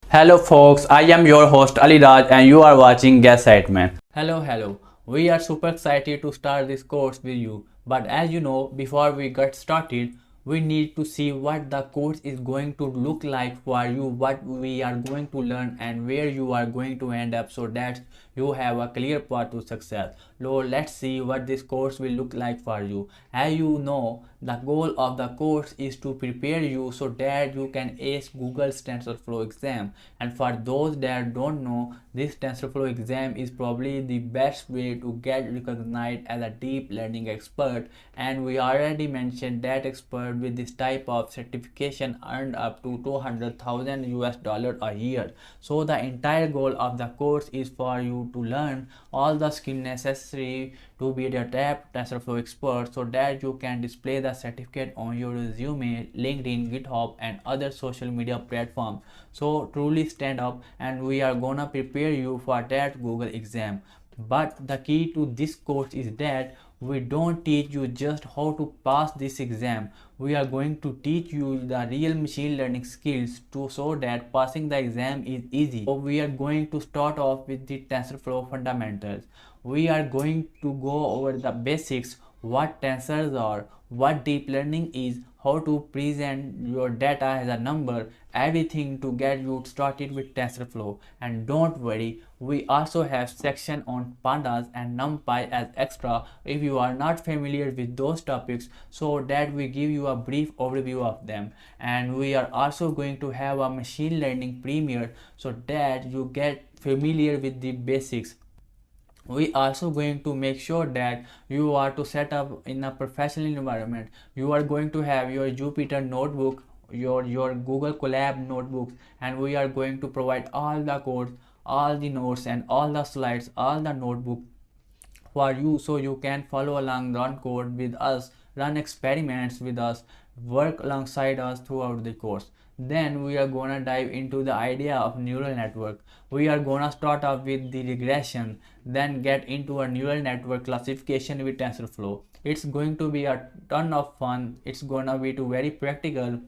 Hello folks, I am your host Ali Raj and you are watching Gassightman. Hello. We are super excited to start this course with you. But as you know, before we get started, we need to see what the course is going to look like for you, what we are going to learn and where you are going to end up so that you have a clear path to success. So let's see what this course will look like for you. As you know, the goal of the course is to prepare you so that you can ace Google's TensorFlow exam. And for those that don't know, this TensorFlow exam is probably the best way to get recognized as a deep learning expert, and we already mentioned that expert with this type of certification earned up to 200,000 US dollar a year. So the entire goal of the course is for you to learn all the skills necessary to be the top TensorFlow expert so that you can display the certificate on your resume, LinkedIn, GitHub and other social media platforms. So truly stand up and we are gonna prepare you for that Google exam. But the key to this course is that we don't teach you just how to pass this exam. We are going to teach you the real machine learning skills so that passing the exam is easy. So we are going to start off with the TensorFlow fundamentals. We are going to go over the basics, what tensors are, what deep learning is, how to present your data as a number, everything to get you started with TensorFlow. And don't worry, we also have section on pandas and numpy as extra if you are not familiar with those topics, so that we give you a brief overview of them. And we are also going to have a machine learning premiere so that you get familiar with the basics. We also going to make sure that you are to set up in a professional environment. You are going to have your Jupyter notebook, your Google Colab notebooks, and we are going to provide all the codes, all the notes and all the slides, all the notebook for you so you can follow along, run code with us, run experiments with us, work alongside us throughout the course. Then we are gonna dive into the idea of neural network. We are gonna start off with the regression, then get into a neural network classification with TensorFlow. It's going to be a ton of fun. It's gonna be too very practical.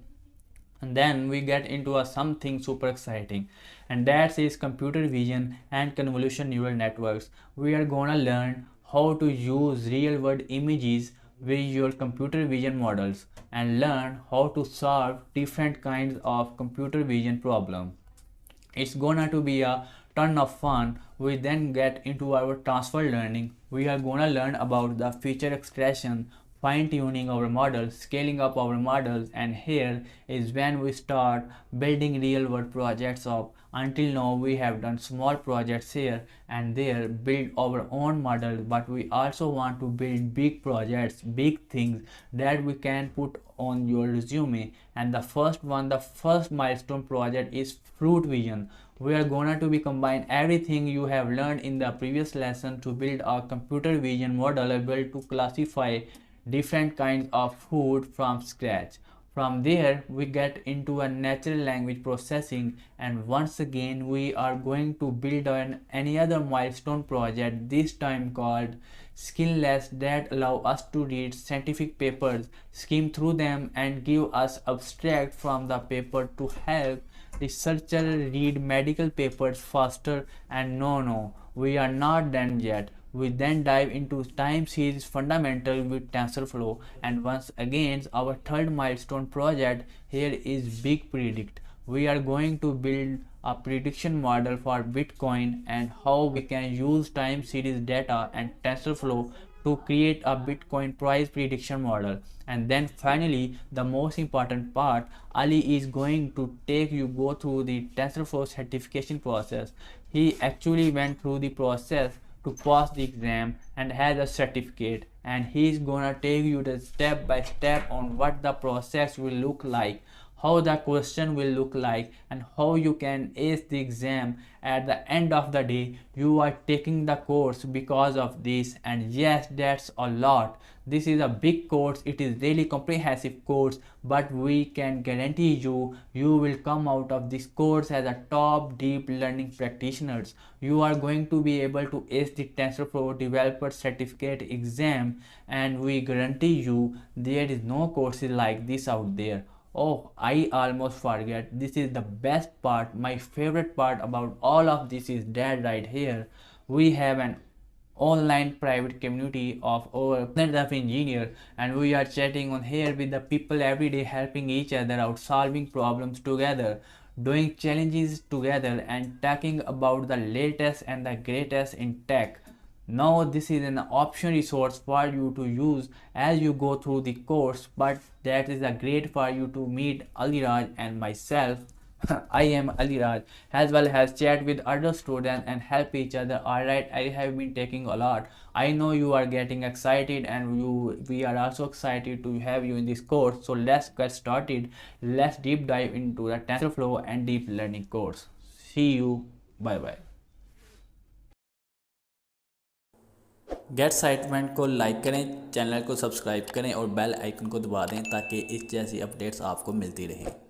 And then we get into a something super exciting, and that is computer vision and convolution neural networks. We are gonna learn how to use real world images with your computer vision models and learn how to solve different kinds of computer vision problems. It's gonna to be a ton of fun. We then get into our transfer learning. We are gonna learn about the feature extraction, fine-tuning our models, scaling up our models, and here is when we start building real-world projects up. Until now we have done small projects here and there, build our own models, but we also want to build big projects, big things that we can put on your resume. And the first milestone project is fruit vision. We are going to be combine everything you have learned in the previous lesson to build a computer vision model able to classify different kinds of food from scratch. From there we get into a natural language processing, and once again we are going to build on any other milestone project, this time called skinless, that allow us to read scientific papers, skim through them and give us abstract from the paper to help researcher read medical papers faster. And no, we are not done yet. We then dive into time series fundamental with TensorFlow, and once again our third milestone project here is big predict. We are going to build a prediction model for Bitcoin and how we can use time series data and TensorFlow to create a Bitcoin price prediction model. And then finally the most important part, Ali is going to go through the TensorFlow certification process. He actually went through the process to pass the exam and has a certificate, and he's gonna take you the step by step on what the process will look like, how the question will look like, and how you can ace the exam. At the end of the day you are taking the course because of this, and yes, that's a lot. This is a big course, it is really comprehensive course, but we can guarantee you will come out of this course as a top deep learning practitioners. You are going to be able to ace the TensorFlow developer certificate exam, and we guarantee you there is no courses like this out there. Oh, I almost forget. This is the best part. My favorite part about all of this is that right here we have an online private community of over hundreds of engineers, and we are chatting on here with the people every day, helping each other out, solving problems together, doing challenges together, and talking about the latest and the greatest in tech. Now this is an option resource for you to use as you go through the course, but that is a great for you to meet Aliraj and myself. I am Aliraj, as well as chat with other students and help each other. Alright, I have been taking a lot. I know you are getting excited, and we are also excited to have you in this course. So let's get started. Let's deep dive into the TensorFlow and deep learning course. See you. Bye bye. Get excitement को like करें, channel को subscribe करें और bell icon को दबा दें ताकि इस जैसी अपडेट्स आपको मिलती रहें।